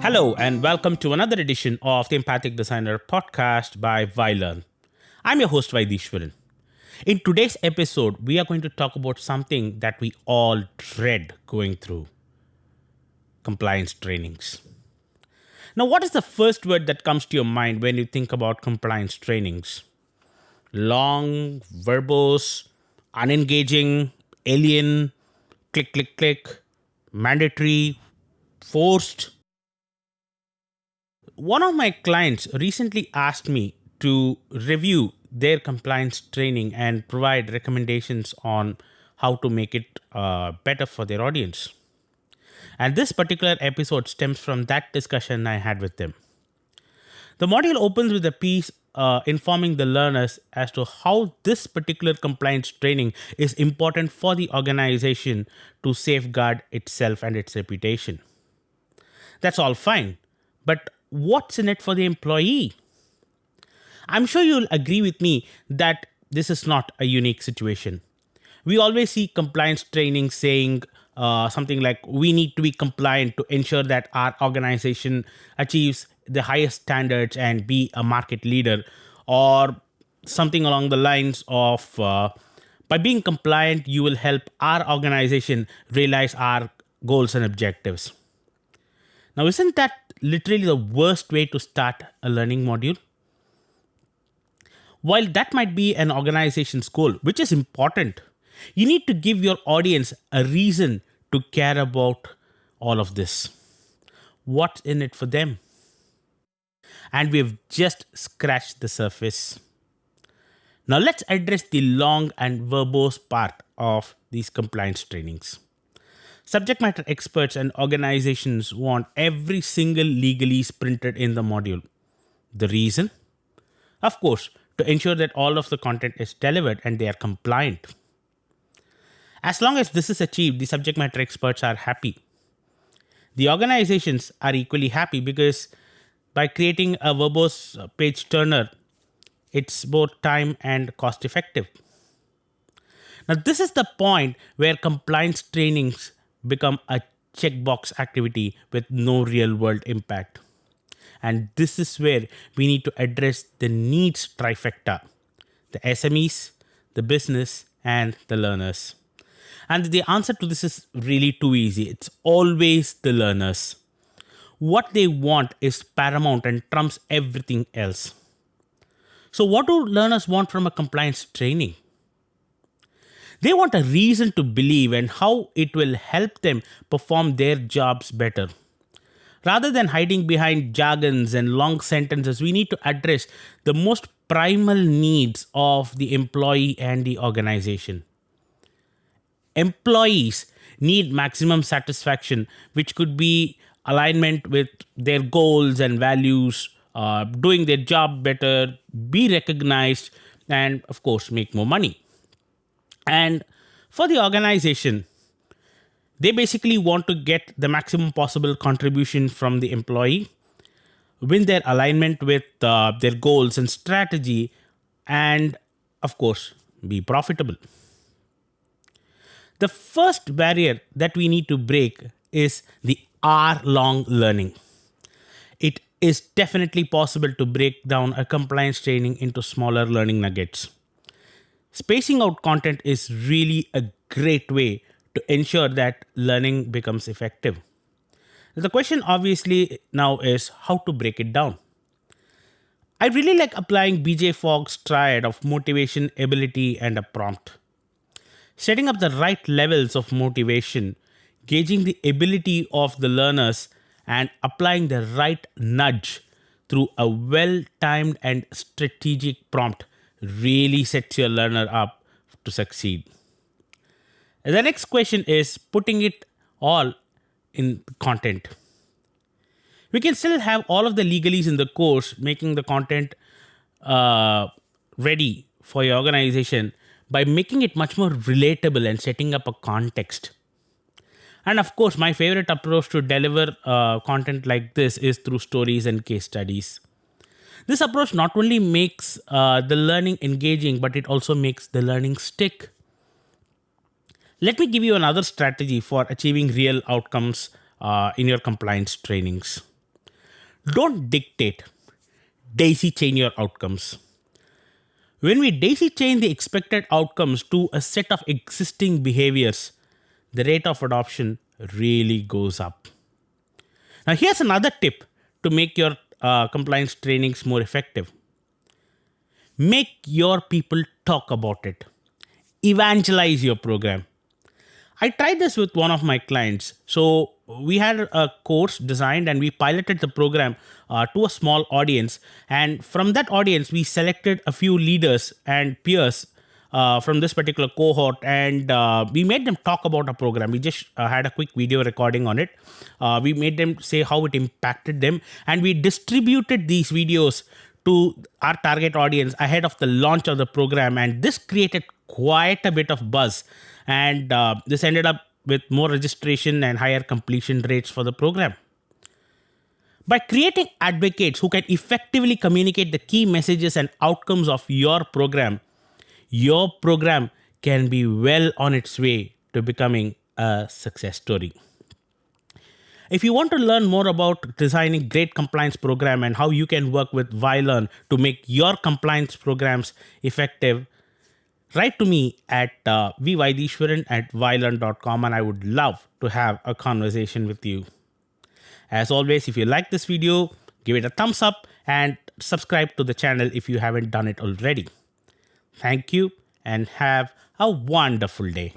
Hello, and welcome to another edition of the Empathic Designer podcast by vvylearn. I'm your host, vvytheeshwaran. In today's episode, we are going to talk about something that we all dread going through: compliance trainings. Now, what is the first word that comes to your mind when you think about compliance trainings? Long, verbose, unengaging, alien, click, click, click, mandatory, forced. One of my clients recently asked me to review their compliance training and provide recommendations on how to make it better for their audience. And this particular episode stems from that discussion I had with them. The module opens with a piece informing the learners as to how this particular compliance training is important for the organization to safeguard itself and its reputation. That's all fine, but what's in it for the employee? I'm sure you'll agree with me that this is not a unique situation. We always see compliance training saying something like, we need to be compliant to ensure that our organization achieves the highest standards and be a market leader, or something along the lines of, by being compliant, you will help our organization realize our goals and objectives. Now, isn't that literally the worst way to start a learning module? While that might be an organization's goal, which is important, you need to give your audience a reason to care about all of this. What's in it for them? And we've just scratched the surface. Now let's address the long and verbose part of these compliance trainings. Subject matter experts and organizations want every single legalese printed in the module. The reason? Of course, to ensure that all of the content is delivered and they are compliant. As long as this is achieved, the subject matter experts are happy. The organizations are equally happy because by creating a verbose page turner, it's both time and cost effective. Now, this is the point where compliance trainings become a checkbox activity with no real world impact. And this is where we need to address the needs trifecta: the SMEs, the business, and the learners. And the answer to this is really too easy. It's always the learners. What they want is paramount and trumps everything else. So, what do learners want from a compliance training? They want a reason to believe and how it will help them perform their jobs better. Rather than hiding behind jargons and long sentences, we need to address the most primal needs of the employee and the organization. Employees need maximum satisfaction, which could be alignment with their goals and values, doing their job better, be recognized, and of course, make more money. And for the organization, they basically want to get the maximum possible contribution from the employee, win their alignment with their goals and strategy, and of course, be profitable. The first barrier that we need to break is the hour-long learning. It is definitely possible to break down a compliance training into smaller learning nuggets. Spacing out content is really a great way to ensure that learning becomes effective. The question obviously now is how to break it down. I really like applying BJ Fogg's triad of motivation, ability, and a prompt. Setting up the right levels of motivation, gauging the ability of the learners, and applying the right nudge through a well-timed and strategic prompt really sets your learner up to succeed. And the next question is putting it all in content. We can still have all of the legalese in the course, making the content ready for your organization by making it much more relatable and setting up a context. And of course, my favorite approach to deliver content like this is through stories and case studies. This approach not only makes the learning engaging, but it also makes the learning stick. Let me give you another strategy for achieving real outcomes in your compliance trainings. Don't dictate, daisy chain your outcomes. When we daisy chain the expected outcomes to a set of existing behaviors, the rate of adoption really goes up. Now, here's another tip to make your compliance trainings more effective. Make your people talk about it. Evangelize your program. I tried this with one of my clients. So we had a course designed and we piloted the program to a small audience. And from that audience, we selected a few leaders and peers from this particular cohort, and we made them talk about our program. We just had a quick video recording on it. We made them say how it impacted them, and we distributed these videos to our target audience ahead of the launch of the program. And this created quite a bit of buzz, and this ended up with more registration and higher completion rates for the program. By creating advocates who can effectively communicate the key messages and outcomes of your program can be well on its way to becoming a success story. If you want to learn more about designing great compliance program and how you can work with vLearn to make your compliance programs effective, write to me at vvytheeshwaran@vlearn.com, and I would love to have a conversation with you. As always, if you like this video, give it a thumbs up and subscribe to the channel if you haven't done it already. Thank you and have a wonderful day.